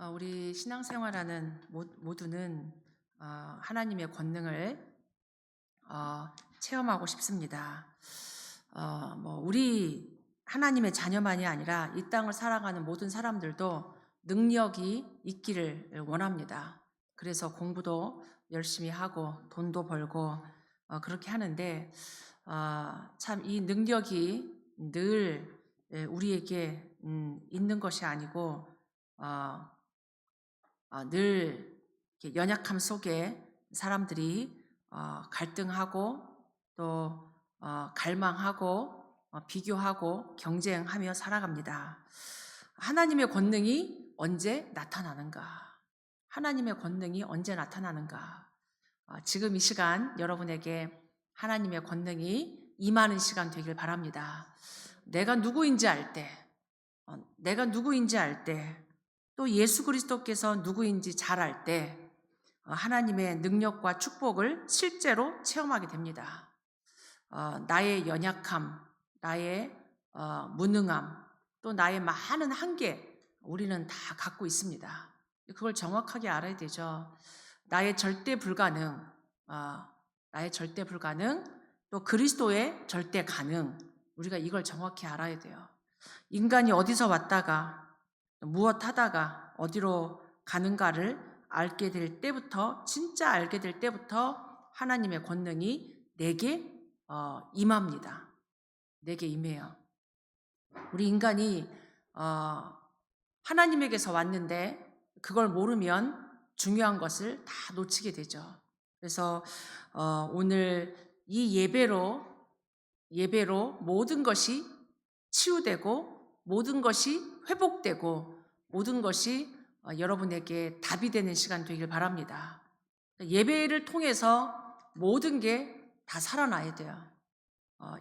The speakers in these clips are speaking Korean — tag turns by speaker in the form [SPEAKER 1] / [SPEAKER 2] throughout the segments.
[SPEAKER 1] 우리 신앙생활하는 모두는 하나님의 권능을 체험하고 싶습니다. 우리 하나님의 자녀만이 아니라 이 땅을 살아가는 모든 사람들도 능력이 있기를 원합니다. 그래서 공부도 열심히 하고 돈도 벌고 그렇게 하는데 참 이 능력이 늘 우리에게 있는 것이 아니고 어, 늘 이렇게 연약함 속에 사람들이 갈등하고 또 갈망하고 비교하고 경쟁하며 살아갑니다. 하나님의 권능이 언제 나타나는가? 하나님의 권능이 언제 나타나는가? 지금 이 시간 여러분에게 하나님의 권능이 임하는 시간 되길 바랍니다. 내가 누구인지 알 때, 내가 누구인지 알 때, 또 예수 그리스도께서 누구인지 잘 알 때 하나님의 능력과 축복을 실제로 체험하게 됩니다. 나의 연약함, 나의 무능함, 또 나의 많은 한계 우리는 다 갖고 있습니다. 그걸 정확하게 알아야 되죠. 나의 절대 불가능, 나의 절대 불가능, 또 그리스도의 절대 가능, 우리가 이걸 정확히 알아야 돼요. 인간이 어디서 왔다가 무엇 하다가 어디로 가는가를 알게 될 때부터, 진짜 알게 될 때부터 하나님의 권능이 내게 임합니다. 내게 임해요. 우리 인간이 하나님에게서 왔는데 그걸 모르면 중요한 것을 다 놓치게 되죠. 그래서 오늘 이 예배로 모든 것이 치유되고 모든 것이 회복되고 모든 것이 여러분에게 답이 되는 시간 되길 바랍니다. 예배를 통해서 모든 게 다 살아나야 돼요.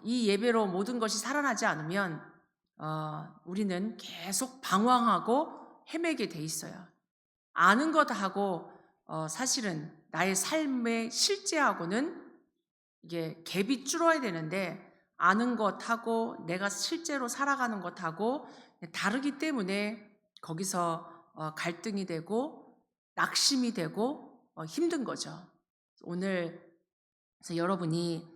[SPEAKER 1] 이 예배로 모든 것이 살아나지 않으면 우리는 계속 방황하고 헤매게 돼 있어요. 아는 것하고 사실은 나의 삶의 실제하고는 이게 갭이 줄어야 되는데 아는 것하고 내가 실제로 살아가는 것하고 다르기 때문에 거기서 갈등이 되고 낙심이 되고 힘든 거죠. 오늘 그래서 여러분이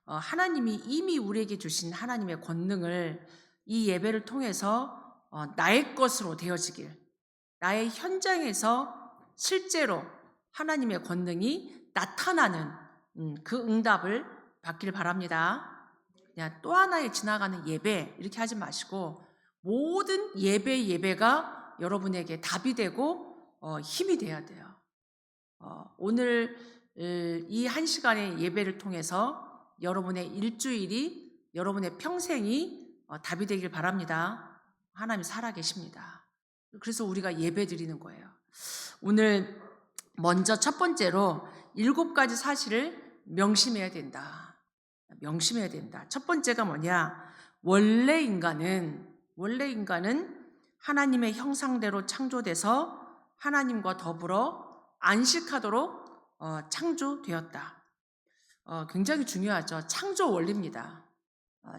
[SPEAKER 1] 하나님이 이미 우리에게 주신 하나님의 권능을 이 예배를 통해서 나의 것으로 되어지길, 나의 현장에서 실제로 하나님의 권능이 나타나는 그 응답을 받길 바랍니다. 그냥 또 하나의 지나가는 예배 이렇게 하지 마시고 모든 예배가 여러분에게 답이 되고 힘이 돼야 돼요. 오늘 이 한 시간의 예배를 통해서 여러분의 일주일이, 여러분의 평생이 답이 되길 바랍니다. 하나님이 살아계십니다. 그래서 우리가 예배 드리는 거예요. 오늘 먼저 첫 번째로 7가지 사실을 명심해야 된다. 명심해야 된다. 첫 번째가 뭐냐? 원래 인간은 하나님의 형상대로 창조돼서 하나님과 더불어 안식하도록 창조되었다. 굉장히 중요하죠. 창조 원리입니다.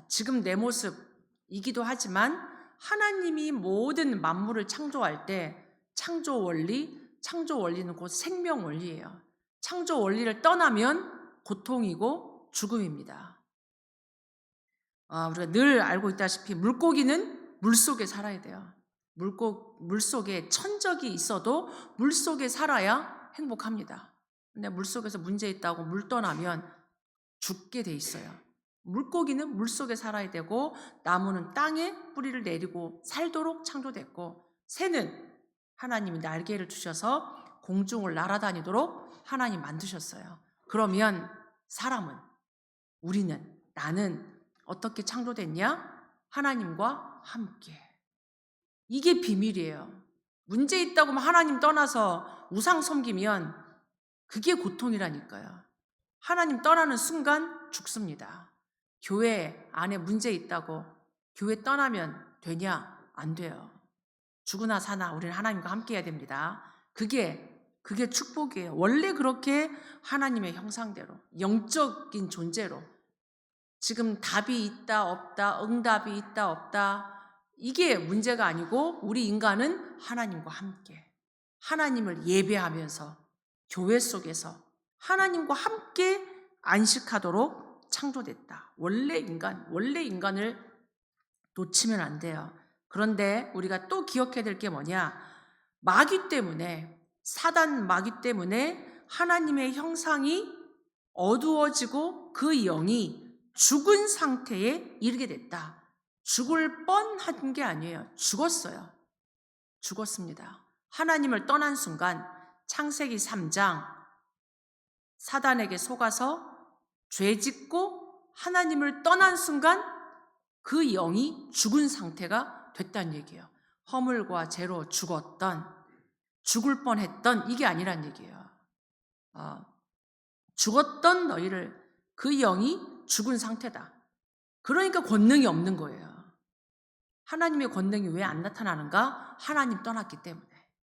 [SPEAKER 1] 지금 내 모습이기도 하지만 하나님이 모든 만물을 창조할 때 창조 원리는 곧 생명 원리예요. 창조 원리를 떠나면 고통이고 죽음입니다. 우리가 늘 알고 있다시피 물고기는 물속에 살아야 돼요. 물속에 천적이 있어도 물속에 살아야 행복합니다. 근데 물속에서 문제 있다고 물 떠나면 죽게 돼 있어요. 물고기는 물속에 살아야 되고 나무는 땅에 뿌리를 내리고 살도록 창조됐고 새는 하나님이 날개를 주셔서 공중을 날아다니도록 하나님 만드셨어요. 그러면 사람은, 우리는, 나는 어떻게 창조됐냐? 하나님과 함께. 이게 비밀이에요. 문제 있다고 하나님 떠나서 우상 섬기면 그게 고통이라니까요. 하나님 떠나는 순간 죽습니다. 교회 안에 문제 있다고 교회 떠나면 되냐? 안 돼요. 죽으나 사나 우리는 하나님과 함께 해야 됩니다. 그게 축복이에요. 원래 그렇게 하나님의 형상대로 영적인 존재로 지금 답이 있다 없다, 응답이 있다 없다, 이게 문제가 아니고 우리 인간은 하나님과 함께 하나님을 예배하면서 교회 속에서 하나님과 함께 안식하도록 창조됐다. 원래 인간을 놓치면 안 돼요. 그런데 우리가 또 기억해야 될 게 뭐냐? 마귀 때문에, 사단 마귀 때문에 하나님의 형상이 어두워지고 그 영이 죽은 상태에 이르게 됐다. 죽을 뻔한 게 아니에요. 죽었어요. 죽었습니다. 하나님을 떠난 순간 창세기 3장 사단에게 속아서 죄 짓고 하나님을 떠난 순간 그 영이 죽은 상태가 됐다는 얘기예요. 허물과 죄로 죽을 뻔했던 이게 아니란 얘기예요. 죽었던 너희를 그 영이 죽은 상태다. 그러니까 권능이 없는 거예요. 하나님의 권능이 왜 안 나타나는가? 하나님 떠났기 때문에.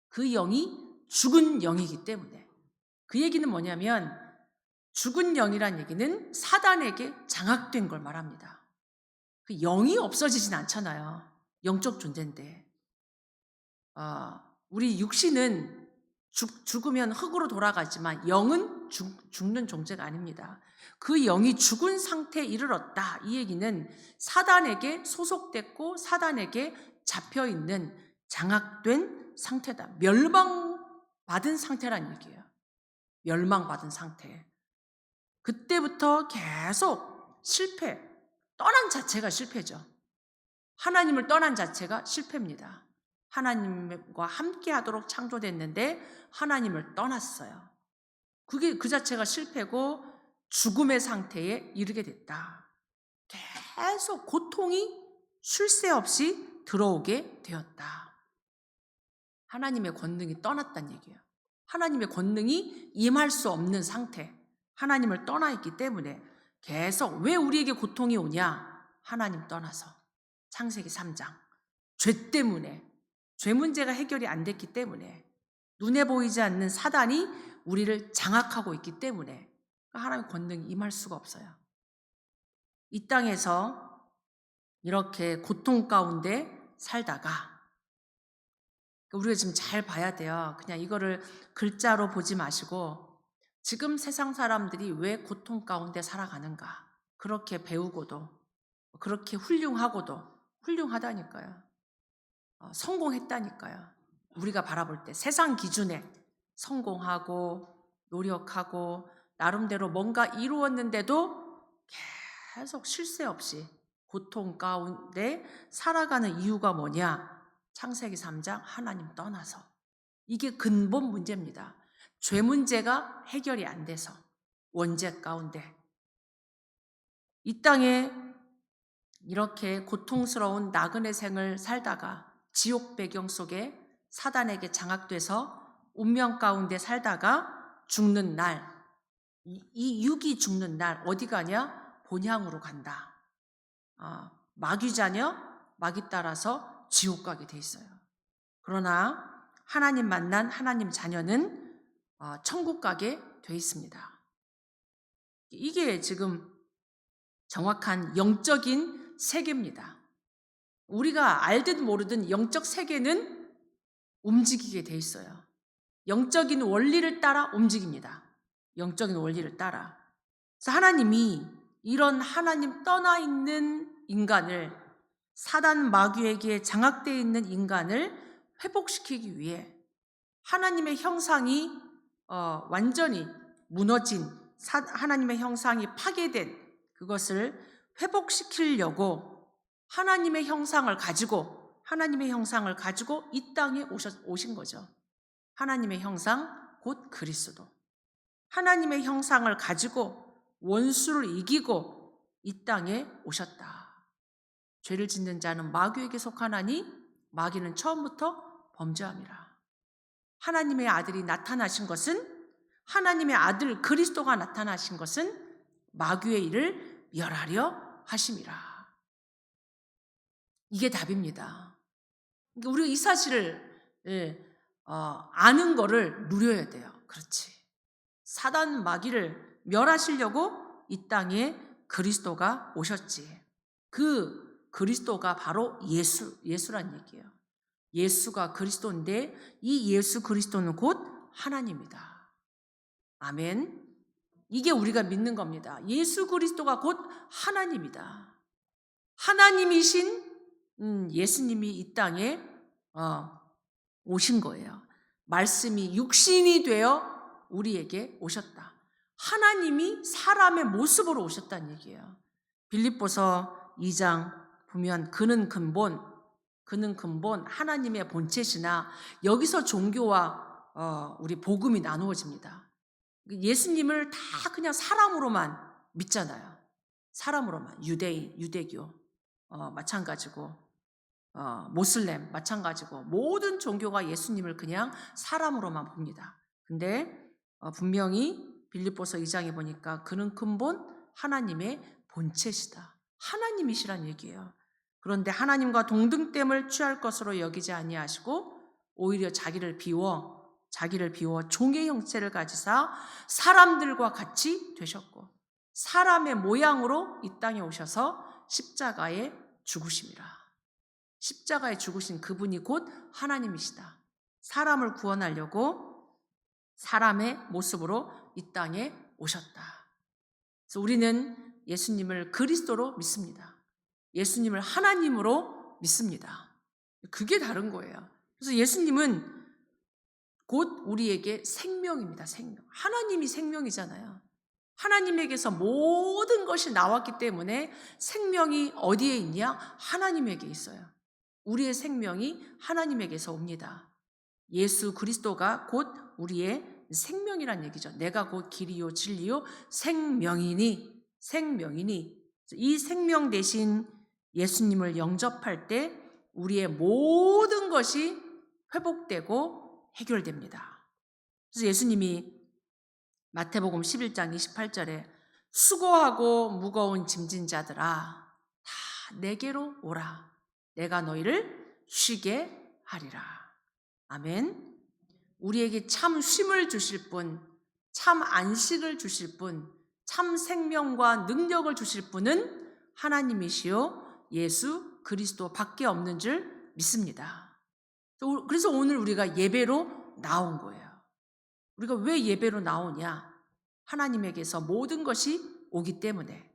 [SPEAKER 1] 그 영이 죽은 영이기 때문에. 그 얘기는 뭐냐면 죽은 영이란 얘기는 사단에게 장악된 걸 말합니다. 그 영이 없어지진 않잖아요. 영적 존재인데. 우리 육신은 죽으면 흙으로 돌아가지만 영은 죽는 존재가 아닙니다. 그 영이 죽은 상태에 이르렀다. 이 얘기는 사단에게 소속됐고 사단에게 잡혀있는 장악된 상태다. 멸망받은 상태란 얘기예요. 멸망받은 상태. 그때부터 계속 실패. 떠난 자체가 실패죠. 하나님을 떠난 자체가 실패입니다. 하나님과 함께 하도록 창조됐는데 하나님을 떠났어요. 그 자체가 실패고 죽음의 상태에 이르게 됐다. 계속 고통이 쉴 새 없이 들어오게 되었다. 하나님의 권능이 떠났다는 얘기예요. 하나님의 권능이 임할 수 없는 상태. 하나님을 떠나 있기 때문에 계속 왜 우리에게 고통이 오냐? 하나님 떠나서. 창세기 3장. 죄 때문에. 죄 문제가 해결이 안 됐기 때문에. 눈에 보이지 않는 사단이 우리를 장악하고 있기 때문에 하나님의 권능이 임할 수가 없어요. 이 땅에서 이렇게 고통 가운데 살다가 우리가 지금 잘 봐야 돼요. 그냥 이거를 글자로 보지 마시고 지금 세상 사람들이 왜 고통 가운데 살아가는가? 그렇게 배우고도 그렇게 훌륭하고도 훌륭하다니까요. 성공했다니까요. 우리가 바라볼 때 세상 기준에 성공하고 노력하고 나름대로 뭔가 이루었는데도 계속 쉴 새 없이 고통 가운데 살아가는 이유가 뭐냐? 창세기 3장 하나님 떠나서. 이게 근본 문제입니다. 죄 문제가 해결이 안 돼서 원죄 가운데 이 땅에 이렇게 고통스러운 나그네 생을 살다가 지옥 배경 속에 사단에게 장악돼서 운명 가운데 살다가 죽는 날, 이 육이 죽는 날 어디 가냐? 본향으로 간다. 마귀 자녀, 마귀 따라서 지옥 가게 돼 있어요. 그러나 하나님 만난 하나님 자녀는 천국 가게 돼 있습니다. 이게 지금 정확한 영적인 세계입니다. 우리가 알든 모르든 영적 세계는 움직이게 돼 있어요. 영적인 원리를 따라 움직입니다. 영적인 원리를 따라. 그래서 하나님이 이런 하나님 떠나 있는 인간을 사단 마귀에게 장악되어 있는 인간을 회복시키기 위해 하나님의 형상이 완전히 무너진 하나님의 형상이 파괴된 그것을 회복시키려고 하나님의 형상을 가지고 이 땅에 오신 거죠. 하나님의 형상 곧 그리스도. 하나님의 형상을 가지고 원수를 이기고 이 땅에 오셨다. 죄를 짓는 자는 마귀에게 속하나니 마귀는 처음부터 범죄함이라. 하나님의 아들이 나타나신 것은 하나님의 아들 그리스도가 나타나신 것은 마귀의 일을 멸하려 하심이라. 이게 답입니다. 우리가 이 사실을 아는 거를 누려야 돼요. 그렇지. 사단 마귀를 멸하시려고 이 땅에 그리스도가 오셨지. 그 그리스도가 바로 예수란 얘기예요. 예수가 그리스도인데 이 예수 그리스도는 곧 하나님이다. 아멘. 이게 우리가 믿는 겁니다. 예수 그리스도가 곧 하나님이다. 하나님이신 예수님이 이 땅에 오신 거예요. 말씀이 육신이 되어 우리에게 오셨다. 하나님이 사람의 모습으로 오셨다는 얘기예요. 빌립보서 2장 보면 그는 근본 하나님의 본체시나 여기서 종교와 우리 복음이 나누어집니다. 예수님을 다 그냥 사람으로만 믿잖아요. 사람으로만. 유대인, 유대교 마찬가지고 모슬렘 마찬가지고 모든 종교가 예수님을 그냥 사람으로만 봅니다. 근데 분명히 빌립보서 2장에 보니까 그는 근본 하나님의 본체시다. 하나님이시란 얘기예요. 그런데 하나님과 동등됨을 취할 것으로 여기지 아니하시고 오히려 자기를 비워 종의 형체를 가지사 사람들과 같이 되셨고 사람의 모양으로 이 땅에 오셔서 십자가에 죽으심이라. 십자가에 죽으신 그분이 곧 하나님이시다. 사람을 구원하려고 사람의 모습으로 이 땅에 오셨다. 그래서 우리는 예수님을 그리스도로 믿습니다. 예수님을 하나님으로 믿습니다. 그게 다른 거예요. 그래서 예수님은 곧 우리에게 생명입니다. 생명. 하나님이 생명이잖아요. 하나님에게서 모든 것이 나왔기 때문에 생명이 어디에 있냐? 하나님에게 있어요. 우리의 생명이 하나님에게서 옵니다. 예수 그리스도가 곧 우리의 생명이란 얘기죠. 내가 곧 길이요 진리요 생명이니 이 생명 대신 예수님을 영접할 때 우리의 모든 것이 회복되고 해결됩니다. 그래서 예수님이 마태복음 11장 28절에 수고하고 무거운 짐진 자들아 다 내게로 오라. 내가 너희를 쉬게 하리라. 아멘. 우리에게 참 쉼을 주실 분, 참 안식을 주실 분, 참 생명과 능력을 주실 분은 하나님이시요 예수 그리스도 밖에 없는 줄 믿습니다. 그래서 오늘 우리가 예배로 나온 거예요. 우리가 왜 예배로 나오냐? 하나님에게서 모든 것이 오기 때문에.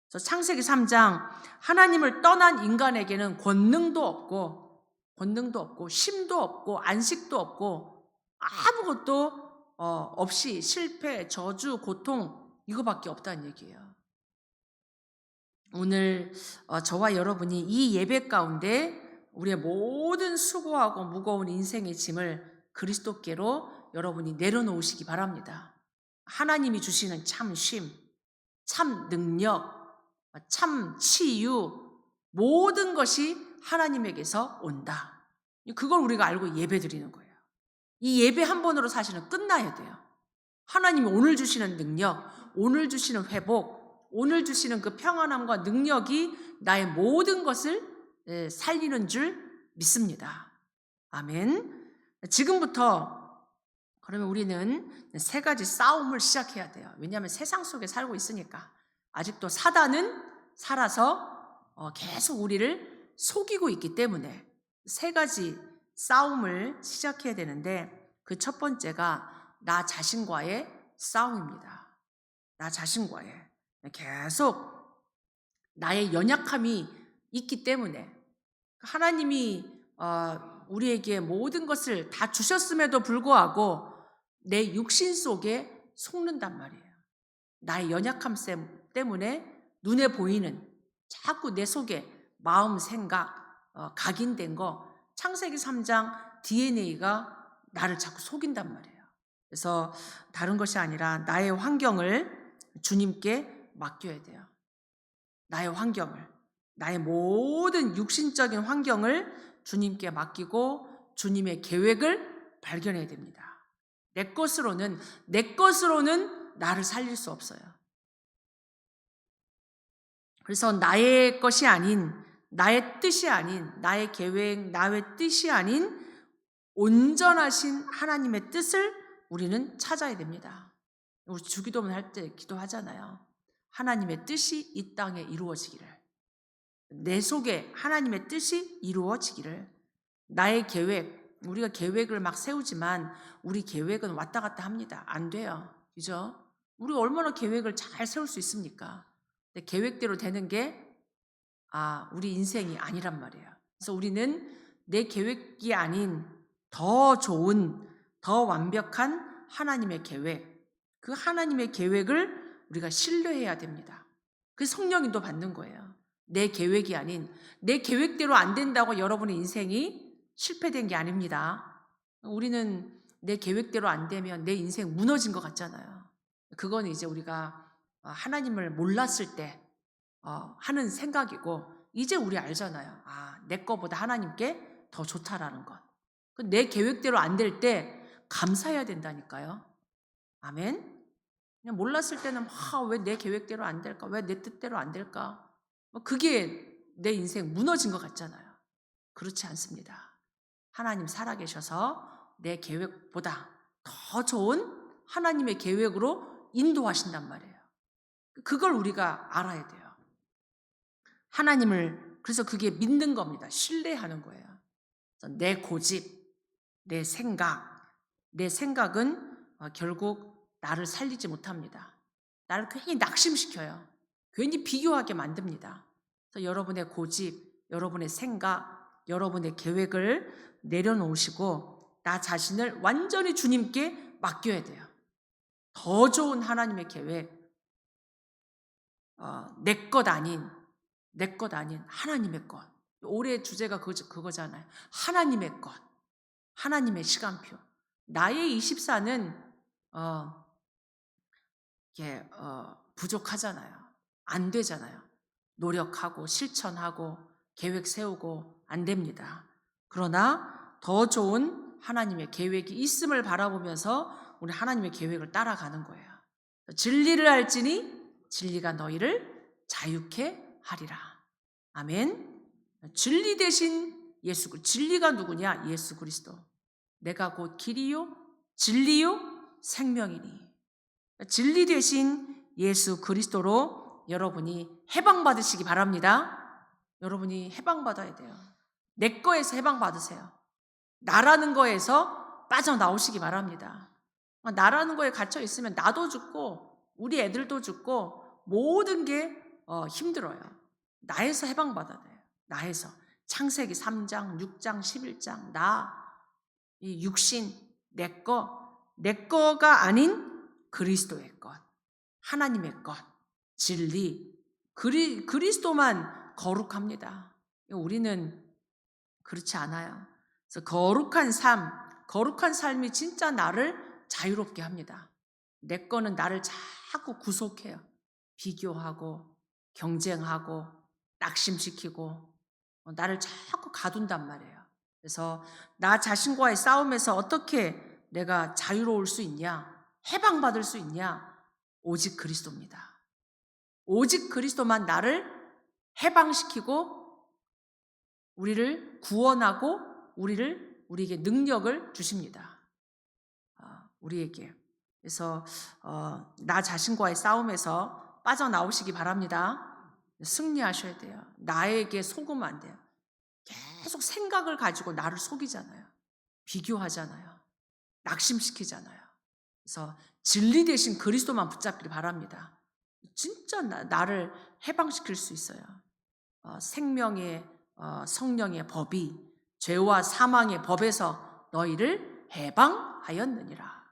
[SPEAKER 1] 그래서 창세기 3장 하나님을 떠난 인간에게는 권능도 없고 쉼도 없고 안식도 없고 아무것도 없이 실패, 저주, 고통 이거밖에 없다는 얘기예요. 오늘 저와 여러분이 이 예배 가운데 우리의 모든 수고하고 무거운 인생의 짐을 그리스도께로 여러분이 내려놓으시기 바랍니다. 하나님이 주시는 참 쉼, 참 능력, 참 치유 모든 것이 하나님에게서 온다. 그걸 우리가 알고 예배 드리는 거예요. 이 예배 한 번으로 사실은 끝나야 돼요. 하나님이 오늘 주시는 능력, 오늘 주시는 회복, 오늘 주시는 그 평안함과 능력이 나의 모든 것을 살리는 줄 믿습니다. 아멘. 지금부터 그러면 우리는 세 가지 싸움을 시작해야 돼요. 왜냐하면 세상 속에 살고 있으니까. 아직도 사단은 살아서 계속 우리를 속이고 있기 때문에 세 가지 싸움을 시작해야 되는데 그 첫 번째가 나 자신과의 싸움입니다. 나 자신과의. 계속 나의 연약함이 있기 때문에 하나님이 우리에게 모든 것을 다 주셨음에도 불구하고 내 육신 속에 속는단 말이에요. 나의 연약함 때문에 눈에 보이는 자꾸 내 속에 마음, 생각, 각인된 거 창세기 3장 DNA가 나를 자꾸 속인단 말이에요. 그래서 다른 것이 아니라 나의 환경을 주님께 맡겨야 돼요. 나의 환경을, 나의 모든 육신적인 환경을 주님께 맡기고 주님의 계획을 발견해야 됩니다. 내 것으로는 나를 살릴 수 없어요. 그래서 나의 것이 아닌, 나의 뜻이 아닌, 나의 계획, 나의 뜻이 아닌 온전하신 하나님의 뜻을 우리는 찾아야 됩니다. 우리 주기도문 할 때 기도하잖아요. 하나님의 뜻이 이 땅에 이루어지기를. 내 속에 하나님의 뜻이 이루어지기를. 나의 계획, 우리가 계획을 막 세우지만 우리 계획은 왔다 갔다 합니다. 안 돼요. 그죠? 우리가 얼마나 계획을 잘 세울 수 있습니까? 근데 계획대로 되는 게 우리 인생이 아니란 말이에요. 그래서 우리는 내 계획이 아닌 더 좋은, 더 완벽한 하나님의 계획, 그 하나님의 계획을 우리가 신뢰해야 됩니다. 그 성령님도 받는 거예요. 내 계획이 아닌, 내 계획대로 안 된다고 여러분의 인생이 실패된 게 아닙니다. 우리는 내 계획대로 안 되면 내 인생 무너진 것 같잖아요. 그건 이제 우리가 하나님을 몰랐을 때 하는 생각이고, 이제 우리 알잖아요. 내 거보다 하나님께 더 좋다라는 것. 내 계획대로 안 될 때 감사해야 된다니까요. 아멘. 그냥 몰랐을 때는 왜 내 계획대로 안 될까? 왜 내 뜻대로 안 될까? 그게 내 인생 무너진 것 같잖아요. 그렇지 않습니다. 하나님 살아계셔서 내 계획보다 더 좋은 하나님의 계획으로 인도하신단 말이에요. 그걸 우리가 알아야 돼요. 하나님을, 그래서 그게 믿는 겁니다. 신뢰하는 거예요. 내 고집, 내 생각은 결국 나를 살리지 못합니다. 나를 괜히 낙심시켜요. 괜히 비교하게 만듭니다. 그래서 여러분의 고집, 여러분의 생각, 여러분의 계획을 내려놓으시고 나 자신을 완전히 주님께 맡겨야 돼요. 더 좋은 하나님의 계획, 내 것 아닌 하나님의 것. 올해 주제가 그거잖아요. 하나님의 것, 하나님의 시간표. 나의 24는 부족하잖아요. 안 되잖아요. 노력하고 실천하고 계획 세우고 안 됩니다. 그러나 더 좋은 하나님의 계획이 있음을 바라보면서 우리 하나님의 계획을 따라가는 거예요. 진리를 알지니 진리가 너희를 자유케 하리라. 아멘. 진리 대신 진리가 누구냐? 예수 그리스도. 내가 곧 길이요 진리요 생명이니. 진리 대신 예수 그리스도로 여러분이 해방받으시기 바랍니다. 여러분이 해방받아야 돼요. 내 거에서 해방받으세요. 나라는 거에서 빠져나오시기 바랍니다. 나라는 거에 갇혀 있으면 나도 죽고 우리 애들도 죽고 모든 게 힘들어요. 나에서 해방받아야 돼요. 나에서. 창세기 3장, 6장, 11장 이 육신, 내 거가 아닌 그리스도의 것, 하나님의 것, 진리, 그리스도만 거룩합니다. 우리는 그렇지 않아요. 그래서 거룩한 삶이 진짜 나를 자유롭게 합니다. 내 거는 나를 자꾸 구속해요. 비교하고, 경쟁하고, 낙심시키고, 나를 자꾸 가둔단 말이에요. 그래서 나 자신과의 싸움에서 어떻게 내가 자유로울 수 있냐? 해방받을 수 있냐? 오직 그리스도입니다. 오직 그리스도만 나를 해방시키고 우리를 구원하고 우리에게 능력을 주십니다. 우리에게. 그래서 나 자신과의 싸움에서 빠져나오시기 바랍니다. 승리하셔야 돼요. 나에게 속으면 안 돼요. 계속 생각을 가지고 나를 속이잖아요. 비교하잖아요. 낙심시키잖아요. 그래서 진리 대신 그리스도만 붙잡길 바랍니다. 진짜 나를 해방시킬 수 있어요. 생명의 성령의 법이 죄와 사망의 법에서 너희를 해방하였느니라.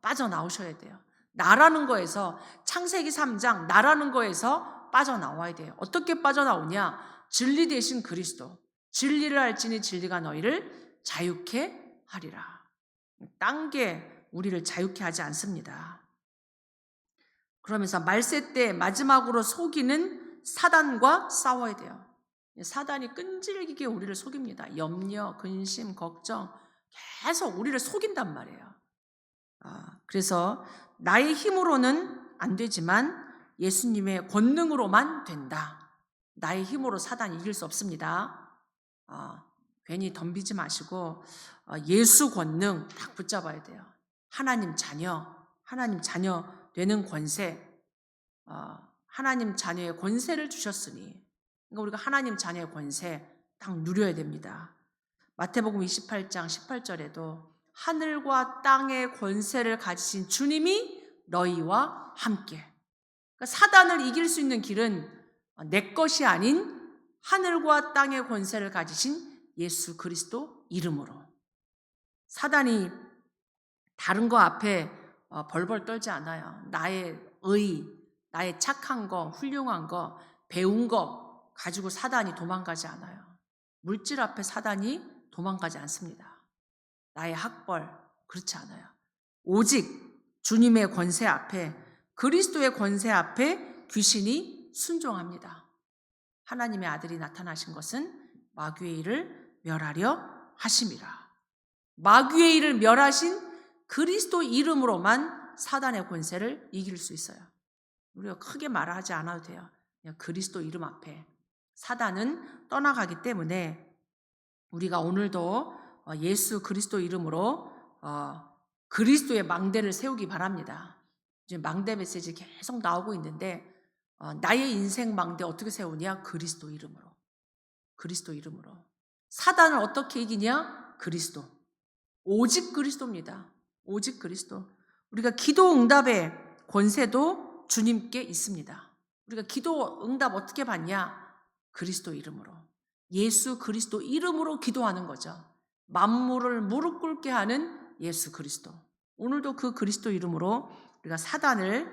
[SPEAKER 1] 빠져나오셔야 돼요. 나라는 거에서 창세기 3장 나라는 거에서 빠져나와야 돼요. 어떻게 빠져나오냐? 진리 대신 그리스도. 진리를 알지니 진리가 너희를 자유케 하리라. 딴 게 우리를 자유케 하지 않습니다. 그러면서 말세 때 마지막으로 속이는 사단과 싸워야 돼요. 사단이 끈질기게 우리를 속입니다. 염려, 근심, 걱정 계속 우리를 속인단 말이에요. 그래서 나의 힘으로는 안 되지만 예수님의 권능으로만 된다. 나의 힘으로 사단 이길 수 없습니다. 괜히 덤비지 마시고 예수 권능 딱 붙잡아야 돼요. 하나님 자녀 되는 권세, 하나님 자녀의 권세를 주셨으니, 그러니까 우리가 하나님 자녀의 권세, 딱 누려야 됩니다. 마태복음 28장 18절에도 하늘과 땅의 권세를 가지신 주님이 너희와 함께. 그러니까 사단을 이길 수 있는 길은 내 것이 아닌 하늘과 땅의 권세를 가지신 예수 그리스도 이름으로. 사단이 다른 거 앞에 벌벌 떨지 않아요. 나의 의, 나의 착한 거, 훌륭한 거, 배운 거 가지고 사단이 도망가지 않아요. 물질 앞에 사단이 도망가지 않습니다. 나의 학벌, 그렇지 않아요. 오직 주님의 권세 앞에, 그리스도의 권세 앞에 귀신이 순종합니다. 하나님의 아들이 나타나신 것은 마귀의 일을 멸하려 하심이라. 마귀의 일을 멸하신 그리스도 이름으로만 사단의 권세를 이길 수 있어요. 우리가 크게 말하지 않아도 돼요. 그냥 그리스도 이름 앞에 사단은 떠나가기 때문에 우리가 오늘도 예수 그리스도 이름으로 그리스도의 망대를 세우기 바랍니다. 지금 망대 메시지 계속 나오고 있는데 나의 인생 망대 어떻게 세우냐? 그리스도 이름으로. 그리스도 이름으로. 사단을 어떻게 이기냐? 그리스도. 오직 그리스도입니다. 오직 그리스도. 우리가 기도 응답의 권세도 주님께 있습니다. 우리가 기도 응답 어떻게 받냐? 그리스도 이름으로. 예수 그리스도 이름으로 기도하는 거죠. 만물을 무릎 꿇게 하는 예수 그리스도. 오늘도 그 그리스도 이름으로 우리가 사단을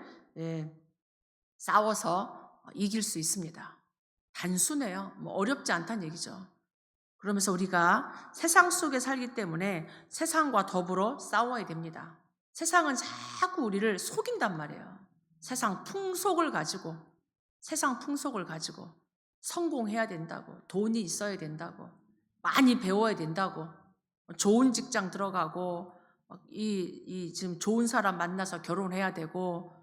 [SPEAKER 1] 싸워서 이길 수 있습니다. 단순해요. 어렵지 않다는 얘기죠. 그러면서 우리가 세상 속에 살기 때문에 세상과 더불어 싸워야 됩니다. 세상은 자꾸 우리를 속인단 말이에요. 세상 풍속을 가지고 성공해야 된다고, 돈이 있어야 된다고, 많이 배워야 된다고, 좋은 직장 들어가고, 지금 좋은 사람 만나서 결혼해야 되고,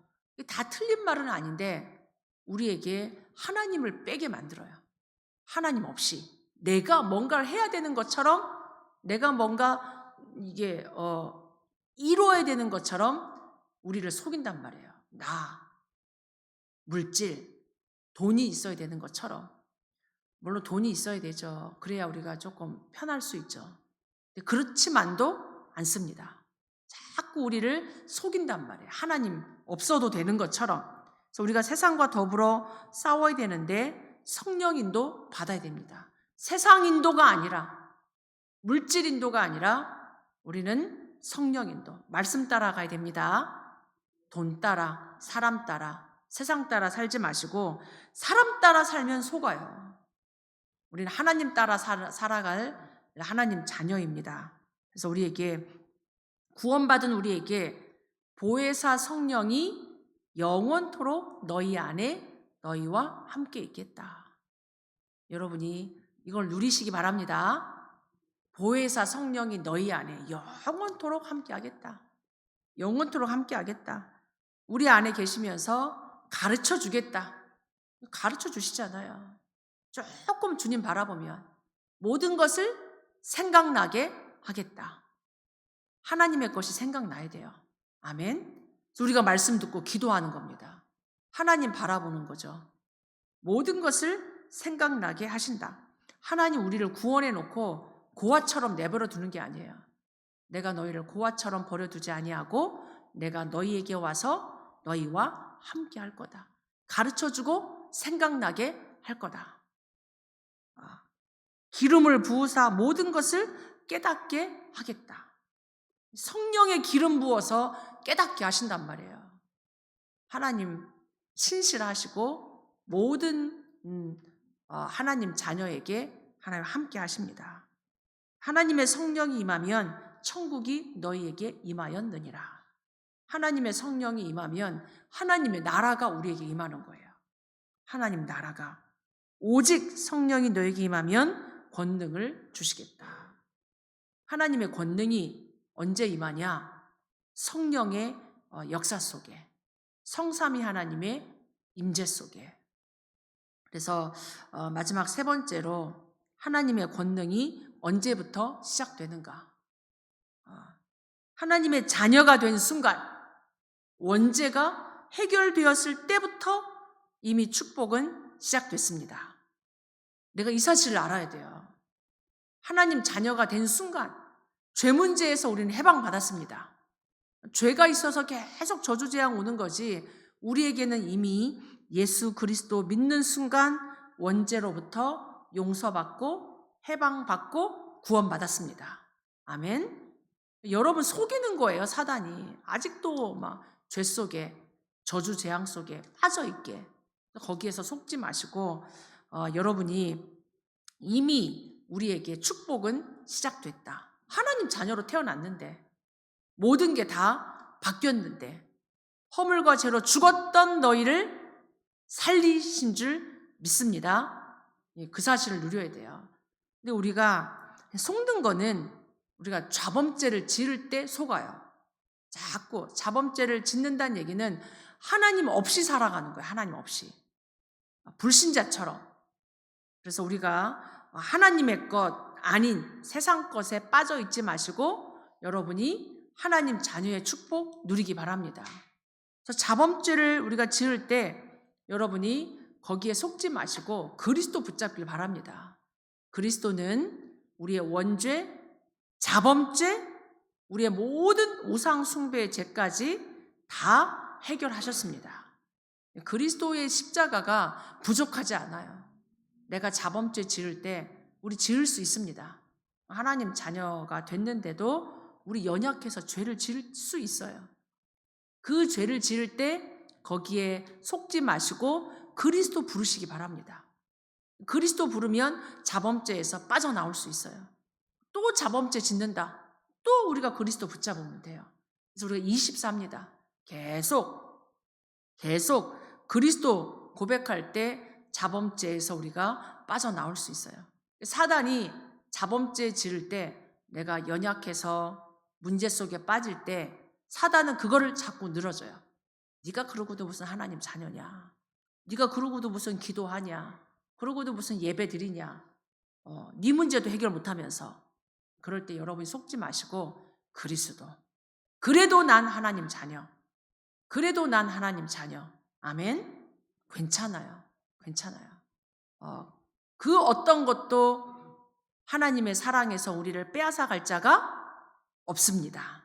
[SPEAKER 1] 다 틀린 말은 아닌데 우리에게 하나님을 빼게 만들어요. 하나님 없이 내가 뭔가를 해야 되는 것처럼, 내가 뭔가 이루어야 되는 것처럼 우리를 속인단 말이에요. 물질, 돈이 있어야 되는 것처럼. 물론 돈이 있어야 되죠. 그래야 우리가 조금 편할 수 있죠. 그렇지만도 않습니다. 자꾸 우리를 속인단 말이에요. 하나님 없어도 되는 것처럼. 그래서 우리가 세상과 더불어 싸워야 되는데 성령 인도 받아야 됩니다. 세상 인도가 아니라, 물질 인도가 아니라 우리는 성령 인도, 말씀 따라가야 됩니다. 돈 따라, 사람 따라, 세상 따라 살지 마시고 사람 따라 살면 속아요. 우리는 하나님 따라 살아갈 하나님 자녀입니다. 그래서 우리에게, 구원받은 우리에게 보혜사 성령이 영원토록 너희 안에 너희와 함께 있겠다. 여러분이 이걸 누리시기 바랍니다. 보혜사 성령이 너희 안에 영원토록 함께 하겠다. 영원토록 함께 하겠다. 우리 안에 계시면서 가르쳐 주겠다. 가르쳐 주시잖아요. 조금 주님 바라보면 모든 것을 생각나게 하겠다. 하나님의 것이 생각나야 돼요. 아멘. 우리가 말씀 듣고 기도하는 겁니다. 하나님 바라보는 거죠. 모든 것을 생각나게 하신다. 하나님 우리를 구원해 놓고 고아처럼 내버려 두는 게 아니에요. 내가 너희를 고아처럼 버려두지 아니하고 내가 너희에게 와서 너희와 함께 할 거다. 가르쳐주고 생각나게 할 거다. 기름을 부으사 모든 것을 깨닫게 하겠다. 성령의 기름 부어서 깨닫게 하신단 말이에요. 하나님 신실하시고 모든 하나님 자녀에게 하나님 함께 하십니다. 하나님의 성령이 임하면 천국이 너희에게 임하였느니라. 하나님의 성령이 임하면 하나님의 나라가 우리에게 임하는 거예요. 하나님 나라가. 오직 성령이 너에게 임하면 권능을 주시겠다. 하나님의 권능이 언제 임하냐? 성령의 역사 속에, 성삼위 하나님의 임재 속에. 그래서 마지막 세 번째로 하나님의 권능이 언제부터 시작되는가? 하나님의 자녀가 된 순간, 원죄가 해결되었을 때부터 이미 축복은 시작됐습니다. 내가 이 사실을 알아야 돼요. 하나님 자녀가 된 순간 죄 문제에서 우리는 해방받았습니다. 죄가 있어서 계속 저주재앙 오는 거지, 우리에게는 이미 예수 그리스도 믿는 순간 원죄로부터 용서받고 해방받고 구원받았습니다. 아멘. 여러분 속이는 거예요, 사단이. 아직도 막 죄 속에, 저주 재앙 속에 빠져 있게. 거기에서 속지 마시고 여러분이 이미 우리에게 축복은 시작됐다. 하나님 자녀로 태어났는데, 모든 게 다 바뀌었는데, 허물과 죄로 죽었던 너희를 살리신 줄 믿습니다. 그 사실을 누려야 돼요. 근데 우리가 속는 거는, 우리가 자범죄를 지을 때 속아요. 자꾸 자범죄를 짓는다는 얘기는 하나님 없이 살아가는 거예요. 하나님 없이. 불신자처럼. 그래서 우리가 하나님의 것 아닌 세상 것에 빠져 있지 마시고 여러분이 하나님 자녀의 축복 누리기 바랍니다. 그래서 자범죄를 우리가 지을 때 여러분이 거기에 속지 마시고 그리스도 붙잡길 바랍니다. 그리스도는 우리의 원죄, 자범죄, 우리의 모든 우상 숭배의 죄까지 다 해결하셨습니다. 그리스도의 십자가가 부족하지 않아요. 내가 자범죄 지을 때 우리 지을 수 있습니다. 하나님 자녀가 됐는데도 우리 연약해서 죄를 지을 수 있어요. 그 죄를 지을 때 거기에 속지 마시고 그리스도 부르시기 바랍니다. 그리스도 부르면 자범죄에서 빠져나올 수 있어요. 또 자범죄 짓는다. 또 우리가 그리스도 붙잡으면 돼요. 그래서 우리가 24입니다. 계속 그리스도 고백할 때 자범죄에서 우리가 빠져나올 수 있어요. 사단이 자범죄 지을 때, 내가 연약해서 문제 속에 빠질 때 사단은 그거를 자꾸 늘어줘요. 네가 그러고도 무슨 하나님 자녀냐? 네가 그러고도 무슨 기도하냐? 그러고도 무슨 예배 드리냐? 네 문제도 해결 못하면서. 그럴 때 여러분이 속지 마시고 그리스도. 그래도 난 하나님 자녀. 그래도 난 하나님 자녀. 아멘. 괜찮아요. 그 어떤 것도 하나님의 사랑에서 우리를 빼앗아갈 자가 없습니다.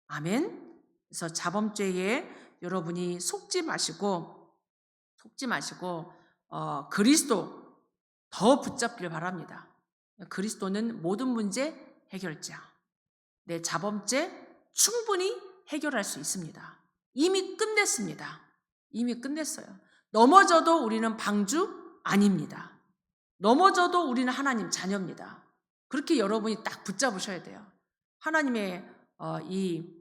[SPEAKER 1] 아멘. 그래서 자범죄에 여러분이 속지 마시고 그리스도 더 붙잡길 바랍니다. 그리스도는 모든 문제 해결자. 내 자범죄 충분히 해결할 수 있습니다. 이미 끝냈습니다. 이미 끝냈어요. 넘어져도 우리는 방주 아닙니다. 넘어져도 우리는 하나님 자녀입니다. 그렇게 여러분이 딱 붙잡으셔야 돼요. 하나님의 이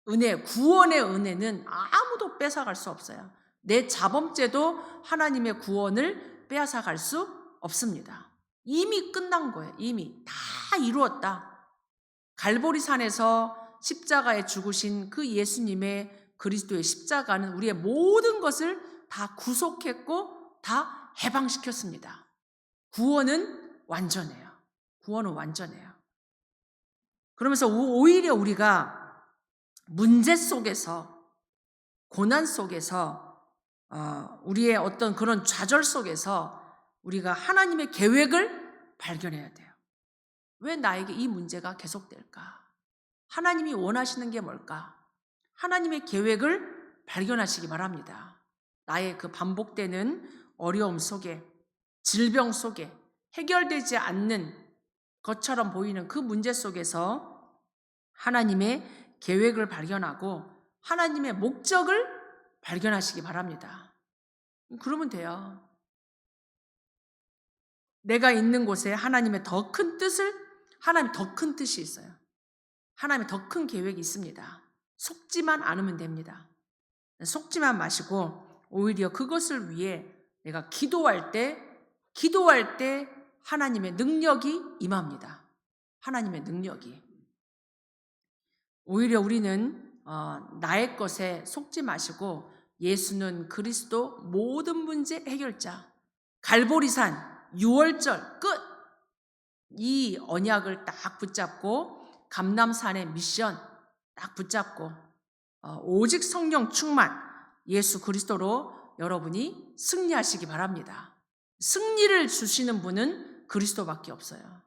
[SPEAKER 1] 은혜, 구원의 은혜는 아무도 뺏어갈 수 없어요. 내 자범죄도 하나님의 구원을 빼앗아갈 수 없습니다. 이미 끝난 거예요. 이미 다 이루었다. 갈보리산에서 십자가에 죽으신 그 예수님의 그리스도의 십자가는 우리의 모든 것을 다 구속했고 다 해방시켰습니다. 구원은 완전해요. 그러면서 오히려 우리가 문제 속에서, 고난 속에서, 우리의 어떤 그런 좌절 속에서 우리가 하나님의 계획을 발견해야 돼요. 왜 나에게 이 문제가 계속될까? 하나님이 원하시는 게 뭘까? 하나님의 계획을 발견하시기 바랍니다. 나의 그 반복되는 어려움 속에, 질병 속에, 해결되지 않는 것처럼 보이는 그 문제 속에서 하나님의 계획을 발견하고 하나님의 목적을 발견하시기 바랍니다. 그러면 돼요. 내가 있는 곳에 하나님의 더 큰 뜻이 있어요. 하나님의 더 큰 계획이 있습니다. 속지만 않으면 됩니다. 속지만 마시고 오히려 그것을 위해 내가 기도할 때 하나님의 능력이 임합니다. 하나님의 능력이. 오히려 우리는 나의 것에 속지 마시고 예수는 그리스도 모든 문제 해결자, 갈보리산 6월절 끝! 이 언약을 딱 붙잡고 감람산의 미션 딱 붙잡고 오직 성령 충만 예수 그리스도로 여러분이 승리하시기 바랍니다. 승리를 주시는 분은 그리스도밖에 없어요.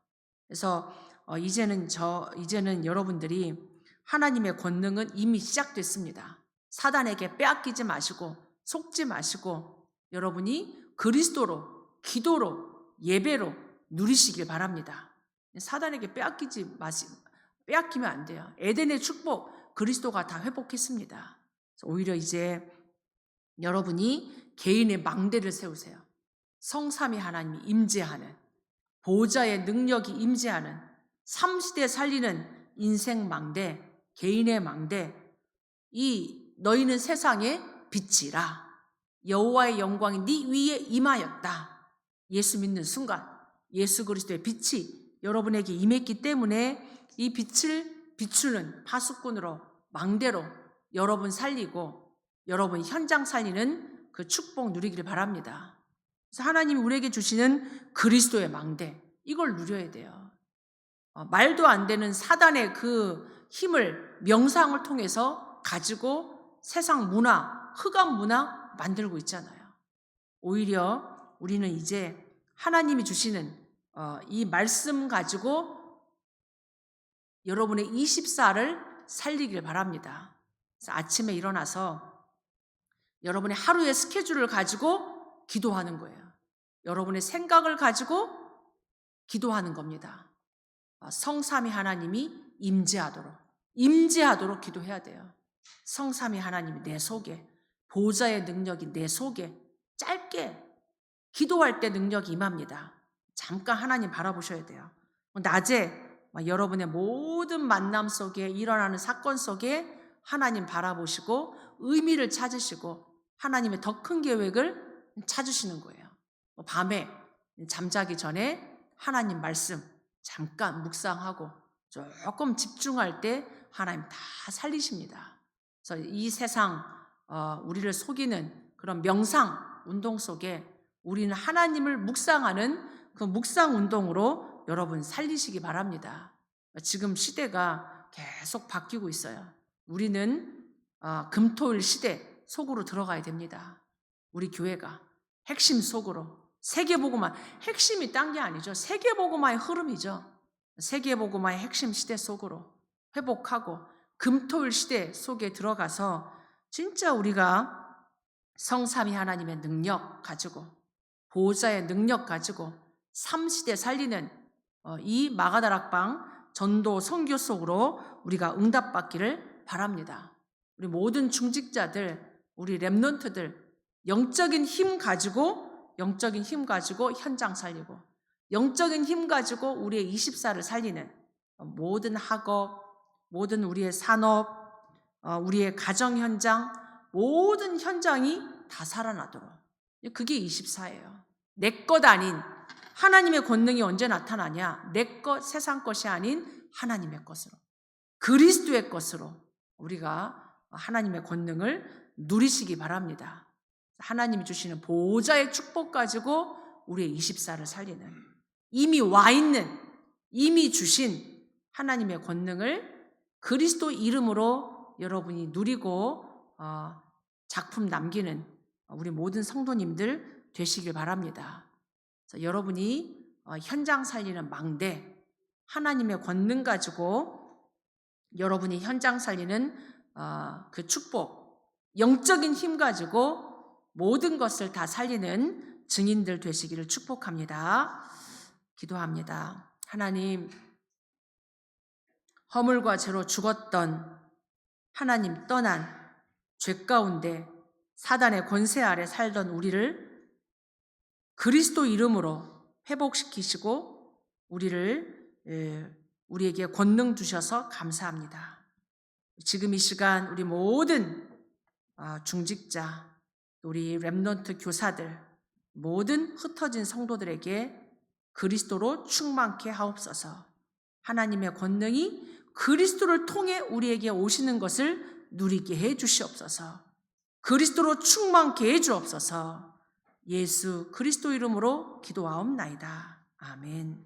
[SPEAKER 1] 그래서 이제는 여러분들이 하나님의 권능은 이미 시작됐습니다. 사단에게 빼앗기지 마시고 속지 마시고 여러분이 그리스도로, 기도로, 예배로 누리시길 바랍니다. 사단에게 빼앗기면 안 돼요. 에덴의 축복 그리스도가 다 회복했습니다. 오히려 이제 여러분이 개인의 망대를 세우세요. 성삼위 하나님이 임재하는, 보좌의 능력이 임재하는, 삼시대 살리는 인생 망대, 개인의 망대, 이 너희는 세상의 빛이라. 여호와의 영광이 네 위에 임하였다. 예수 믿는 순간 예수 그리스도의 빛이 여러분에게 임했기 때문에 이 빛을 비추는 파수꾼으로, 망대로 여러분 살리고 여러분 현장 살리는 그 축복 누리기를 바랍니다. 그래서 하나님이 우리에게 주시는 그리스도의 망대, 이걸 누려야 돼요. 말도 안 되는 사단의 그 힘을 명상을 통해서 가지고 세상 문화, 흑암 문화 만들고 있잖아요. 오히려 우리는 이제 하나님이 주시는 이 말씀 가지고 여러분의 24를 살리길 바랍니다. 그래서 아침에 일어나서 여러분의 하루의 스케줄을 가지고 기도하는 거예요. 여러분의 생각을 가지고 기도하는 겁니다. 성삼위 하나님이 임재하도록 기도해야 돼요. 성삼위 하나님이 내 속에, 보좌의 능력이 내 속에, 짧게 기도할 때 능력이 임합니다. 잠깐 하나님 바라보셔야 돼요. 낮에 여러분의 모든 만남 속에 일어나는 사건 속에 하나님 바라보시고 의미를 찾으시고 하나님의 더 큰 계획을 찾으시는 거예요. 밤에 잠자기 전에 하나님 말씀 잠깐 묵상하고 조금 집중할 때 하나님 다 살리십니다. 그래서 이 세상 우리를 속이는 그런 명상 운동 속에 우리는 하나님을 묵상하는 그 묵상 운동으로 여러분 살리시기 바랍니다. 지금 시대가 계속 바뀌고 있어요. 우리는 금토일 시대 속으로 들어가야 됩니다. 우리 교회가 핵심 속으로 세계복음화, 핵심이 딴 게 아니죠. 세계복음화의 흐름이죠. 세계복음화의 핵심 시대 속으로 회복하고 금토일 시대 속에 들어가서 진짜 우리가 성삼위 하나님의 능력 가지고 보호자의 능력 가지고 3시대 살리는 이 마가다락방 전도 선교 속으로 우리가 응답받기를 바랍니다. 우리 모든 중직자들, 우리 렘넌트들 영적인 힘 가지고 현장 살리고 영적인 힘 가지고 우리의 24를 살리는 모든 학업, 모든 우리의 산업, 우리의 가정 현장, 모든 현장이 다 살아나도록. 그게 24예요. 내 것 아닌 하나님의 권능이 언제 나타나냐? 내 것, 세상 것이 아닌 하나님의 것으로, 그리스도의 것으로 우리가 하나님의 권능을 누리시기 바랍니다. 하나님이 주시는 보호자의 축복 가지고 우리의 24를 살리는, 이미 와 있는, 이미 주신 하나님의 권능을 그리스도 이름으로 여러분이 누리고 작품 남기는 우리 모든 성도님들 되시길 바랍니다. 그래서 여러분이 현장 살리는 망대, 하나님의 권능 가지고 여러분이 현장 살리는 그 축복, 영적인 힘 가지고 모든 것을 다 살리는 증인들 되시기를 축복합니다. 기도합니다. 하나님, 허물과 죄로 죽었던 하나님 떠난 죄 가운데 사단의 권세 아래 살던 우리를 그리스도 이름으로 회복시키시고 우리에게 권능 주셔서 감사합니다. 지금 이 시간 우리 모든 중직자, 우리 렘넌트 교사들, 모든 흩어진 성도들에게 그리스도로 충만케 하옵소서. 하나님의 권능이 그리스도를 통해 우리에게 오시는 것을 누리게 해 주시옵소서. 그리스도로 충만케 해 주옵소서. 예수 그리스도 이름으로 기도하옵나이다. 아멘.